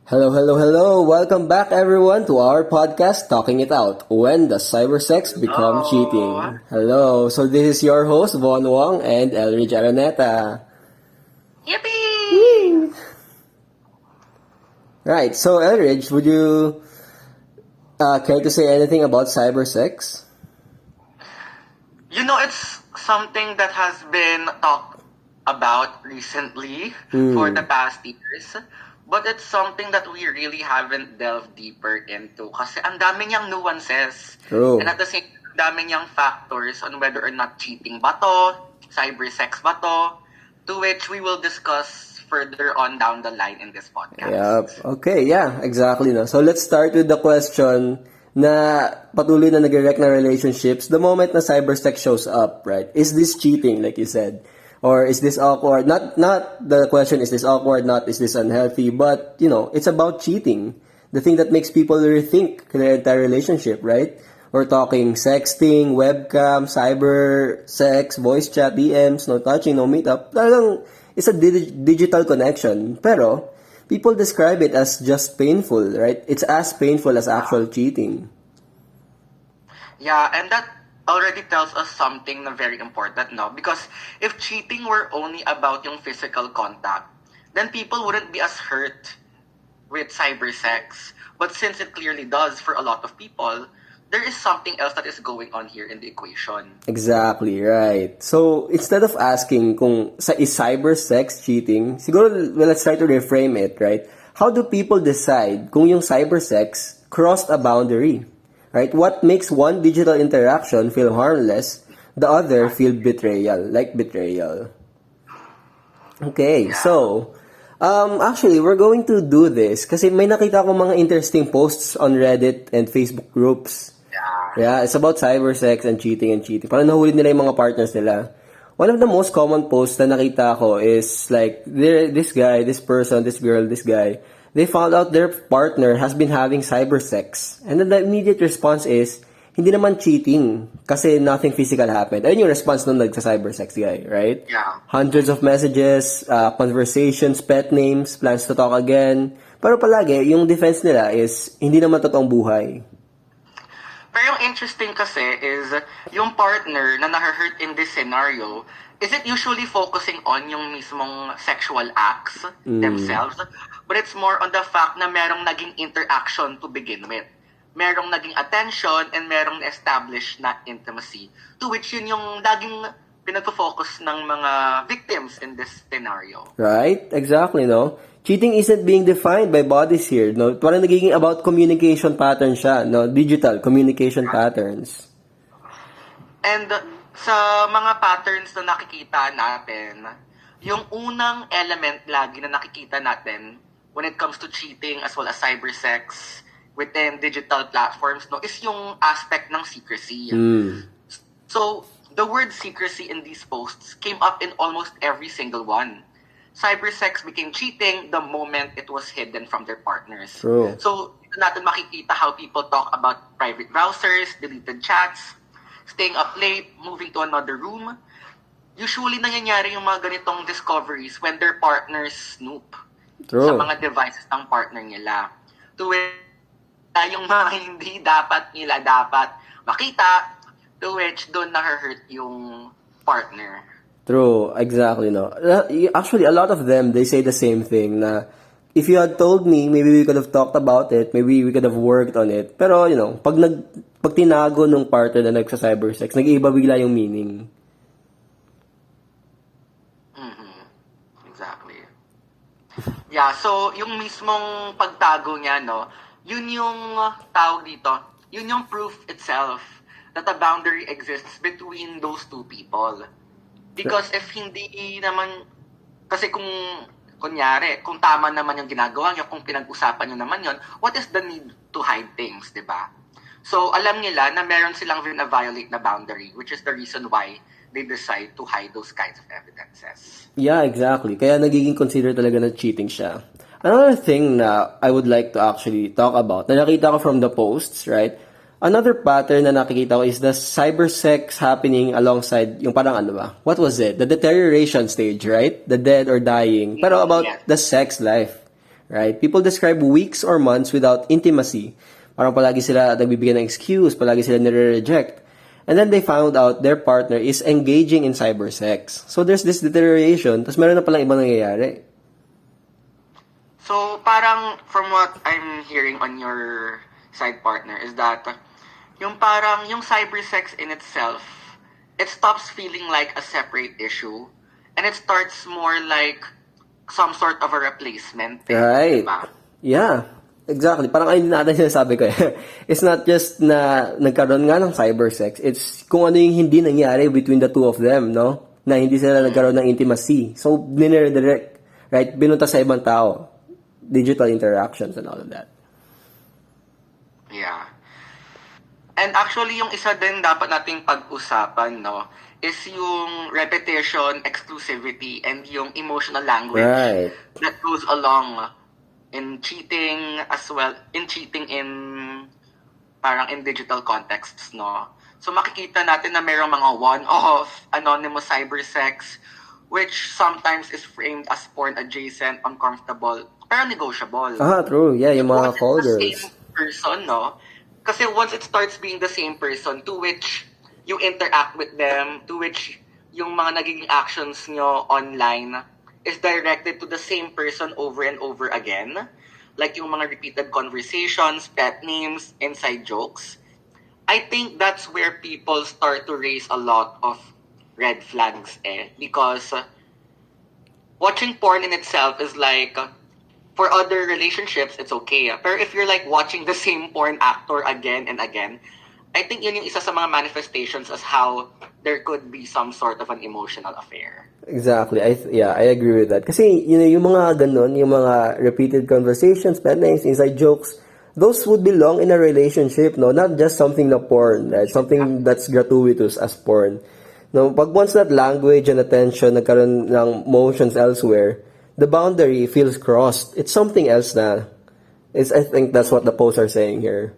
Hello, hello, hello. Welcome back, everyone, to our podcast, Talking It Out, When Does Cybersex Become Cheating? Hello. So this is your host, Von Wong and Elridge Araneta. Yippee! Right. So, Elridge, would you care to say anything about cybersex? You know, it's something that has been talked about recently for the past years. But it's something that we really haven't delved deeper into kasi ang dami niyang nuances. True. And at the same time, ang dami niyang factors on whether or not cheating ba to, cybersex ba to which we will discuss further on down the line in this podcast. Yep. Okay, yeah, exactly. No? So let's start with the question na patuloy na nag-wreck na relationships the moment na cybersex shows up, right? Is this cheating, like you said? Or is this awkward? Not the question, is this awkward, not is this unhealthy, but, it's about cheating. The thing that makes people rethink their entire relationship, right? We're talking sexting, webcam, cyber sex, voice chat, DMs, no touching, no meetup. Talagang, it's a digital connection. Pero, people describe it as just painful, right? It's as painful as actual cheating. Yeah, and that already tells us something na very important now. Because if cheating were only about yung physical contact, then people wouldn't be as hurt with cybersex. But since it clearly does for a lot of people, there is something else that is going on here in the equation. Exactly, right. So, instead of asking kung is cybersex cheating, siguro, let's try to reframe it, right? How do people decide kung yung cybersex crossed a boundary? Right? What makes one digital interaction feel harmless, the other feel betrayal? Okay, so, actually, we're going to do this kasi may nakita ko mga interesting posts on Reddit and Facebook groups. Yeah, it's about cybersex and cheating. Parang nahuli nila yung mga partners nila. One of the most common posts na nakita ko is like, this guy, this person, this girl, this guy, they found out their partner has been having cybersex. And then the immediate response is, hindi naman cheating kasi nothing physical happened. Ayun yung response nung nagsa-cybersex guy, right? Yeah. Hundreds of messages, conversations, pet names, plans to talk again. Pero palagi, yung defense nila is, hindi naman totoong buhay. Pero yung interesting kasi is, yung partner na na-hurt in this scenario, is it usually focusing on yung mismong sexual acts themselves? But it's more on the fact na merong naging interaction to begin with. Merong naging attention and merong established na intimacy. To which yun yung laging pinag-focus ng mga victims in this scenario. Right? Exactly, no? Cheating isn't being defined by bodies here, no? Parang nagiging about communication patterns siya, no? Digital communication patterns. And sa mga patterns na nakikita natin, yung unang element lagi na nakikita natin when it comes to cheating as well as cybersex within digital platforms, no, is yung aspect ng secrecy. So, the word secrecy in these posts came up in almost every single one. Cybersex became cheating the moment it was hidden from their partners. True. So, dito natin makikita how people talk about private browsers, deleted chats, staying up late, moving to another room. Usually, nangyayari yung mga ganitong discoveries when their partners snoop True. sa mga devices ng partner nila. To yung mga hindi dapat nila makita, to which doon na-hurt yung partner. True, exactly, no. Actually, a lot of them, they say the same thing na if you had told me, maybe we could have talked about it, maybe we could have worked on it. Pero, pag tinago nung partner na nagsa-cybersex, nag-iiba bigla yung meaning. Exactly. Yeah, so yung mismong pagtago niya, no, yun yung tawag dito, yun yung proof itself that a boundary exists between those two people. Because if hindi naman, kasi kung kunyari, kung tama naman yung ginagawa niyo, kung pinag-usapan niyo naman yon, what is the need to hide things, di ba? So, alam nila na meron silang violate na boundary, which is the reason why they decide to hide those kinds of evidences. Yeah, exactly. Kaya nagiging consider talaga na cheating siya. Another thing na I would like to actually talk about, na nakita ko from the posts, right? Another pattern na nakikita ko is the cybersex happening alongside yung parang ano ba? What was it? The deterioration stage, right? The dead or dying. Pero about the sex life. right? People describe weeks or months without intimacy. Parang palagi sila nagbibigay ng excuse, palagi sila nire-reject. And then they found out their partner is engaging in cybersex. So there's this deterioration, tapos meron na palang ibang nangyayari. So, parang from what I'm hearing on your side partner is that yung parang yung cybersex in itself, it stops feeling like a separate issue and it starts more like some sort of a replacement. Right. Diba? Yeah. Exactly. Parang ayun natin sinasabi ko. It's not just na nagkaroon nga ng cybersex. It's kung ano yung hindi nangyari between the two of them, no? Na hindi sila nagkaroon ng intimacy. So, dinire-direct. Right? Binunta sa ibang tao. Digital interactions and all of that. Yeah. And actually, yung isa din dapat nating pag-usapan, no, is yung repetition, exclusivity, and yung emotional language Right. that goes along in cheating as well, in parang in digital contexts, no? So makikita natin na mayroong mga one-off, anonymous cybersex, which sometimes is framed as porn adjacent, uncomfortable, pero negotiable. True. Yeah, yung mga Once it's folders. the same person, no? Kasi once it starts being the same person to which you interact with them, to which yung mga nagiging actions nyo online is directed to the same person over and over again. Like yung mga repeated conversations, pet names, inside jokes. I think that's where people start to raise a lot of red flags because watching porn in itself is like, for other relationships, it's okay. Pero if you're like watching the same porn actor again and again, I think yun yung isa sa mga manifestations as how there could be some sort of an emotional affair. Exactly. I agree with that. Kasi, yung mga ganun, yung mga repeated conversations, pet names, inside jokes, those would belong in a relationship, no? Not just something na porn, right? Something that's gratuitous as porn. No, pag once that language and attention nagkaroon ng motions elsewhere, the boundary feels crossed. It's something else na. I think that's what the posts are saying here.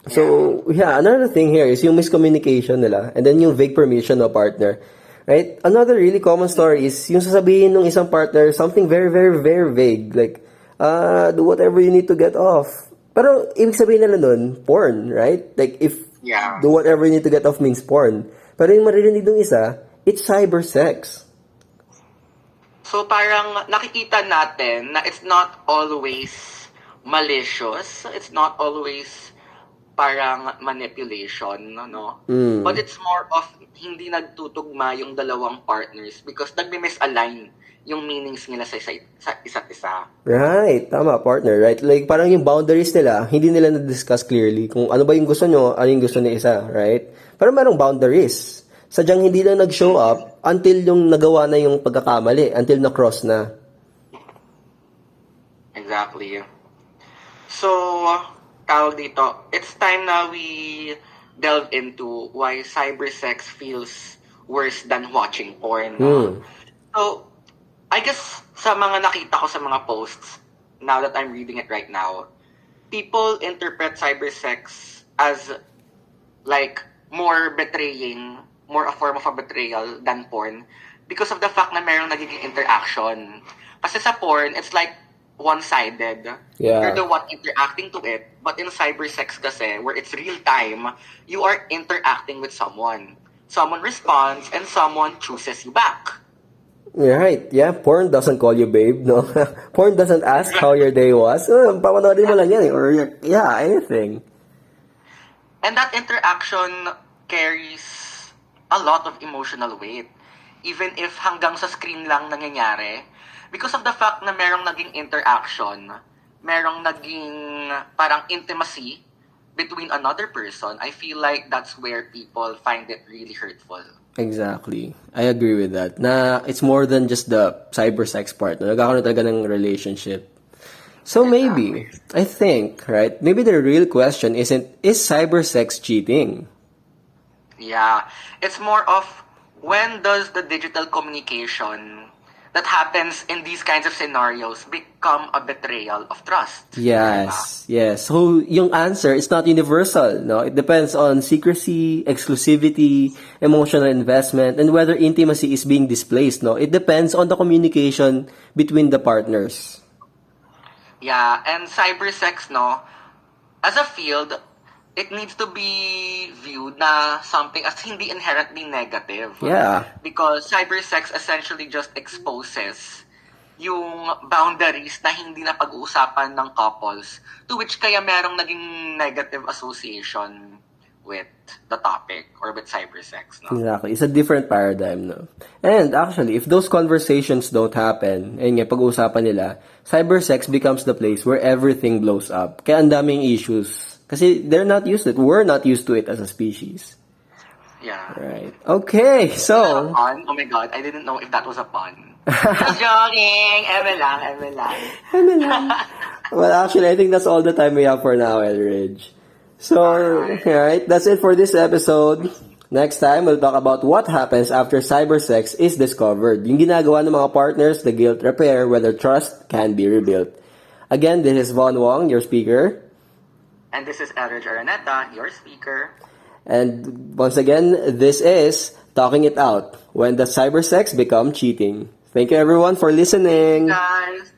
So, yeah, another thing here is yung miscommunication nila and then yung vague permission of partner. Right? Another really common story is yung sasabihin ng isang partner something very, very, very vague. Like, do whatever you need to get off. Pero, ibig sabihin nila nun, porn, right? Like, if do whatever you need to get off means porn. Pero yung maririnig ng isa, it's cybersex. So parang nakikita natin na it's not always malicious, it's not always parang manipulation, no? But it's more of hindi nagtutugma yung dalawang partners because nagmi-misalign yung meanings nila sa isa't isa. Right, tama, partner, right? Like, parang yung boundaries nila, hindi nila na-discuss clearly kung ano ba yung gusto nyo, ano yung gusto ni isa, right? Pero merong boundaries. Sadyang hindi lang nag-show up until yung nagawa na yung pagkakamali, until na-cross na. Exactly. So, tawag dito, it's time na we delve into why cybersex feels worse than watching porn. So, I guess sa mga nakita ko sa mga posts, now that I'm reading it right now, people interpret cybersex as like more betraying, more a form of a betrayal than porn because of the fact na merong nagiging interaction. Kasi sa porn, it's like one-sided. Yeah. You're the one interacting to it. But in cybersex kasi, where it's real time, you are interacting with someone. Someone responds and someone chooses you back. Right, yeah, porn doesn't call you babe, no? Porn doesn't ask how your day was. Papanoodin mo lang yan, or yeah, anything. And that interaction carries a lot of emotional weight. Even if hanggang sa screen lang nangyayari. Because of the fact na merong naging interaction, merong naging parang intimacy between another person, I feel like that's where people find it really hurtful. Exactly. I agree with that. Na it's more than just the cybersex part. Na nagkakaroon talaga ng relationship. So maybe, I think, right? Maybe the real question is cybersex cheating? Yeah. It's more of when does the digital communication that happens in these kinds of scenarios become a betrayal of trust? Yes, yes. So, yung answer is not universal, no? It depends on secrecy, exclusivity, emotional investment, and whether intimacy is being displaced, no? It depends on the communication between the partners. Yeah, and cybersex, no, as a field, it needs to be viewed na something as hindi inherently negative. Yeah. Because cybersex essentially just exposes yung boundaries na hindi na pag-uusapan ng couples, to which kaya merong naging negative association with the topic or with cybersex, no? Exactly. It's a different paradigm, no? And actually, if those conversations don't happen, ayun nga, pag-uusapan nila, cybersex becomes the place where everything blows up. Kaya ang daming issues. Kasi they're not used to it. We're not used to it as a species. Yeah. Right. Okay, Is that a so... pun? Oh my god, I didn't know if that was a pun. Just joking! Eme lang. Ano lang? Well, actually, I think that's all the time we have for now, Elridge. So, alright, that's it for this episode. Next time, we'll talk about what happens after cybersex is discovered. Yung ginagawa ng mga partners, the guilt repair, whether trust can be rebuilt. Again, this is Von Wong, your speaker. And this is Elridge Araneta, your speaker. And once again, this is Talking It Out, when the cybersex become cheating. Thank you everyone for listening. Guys!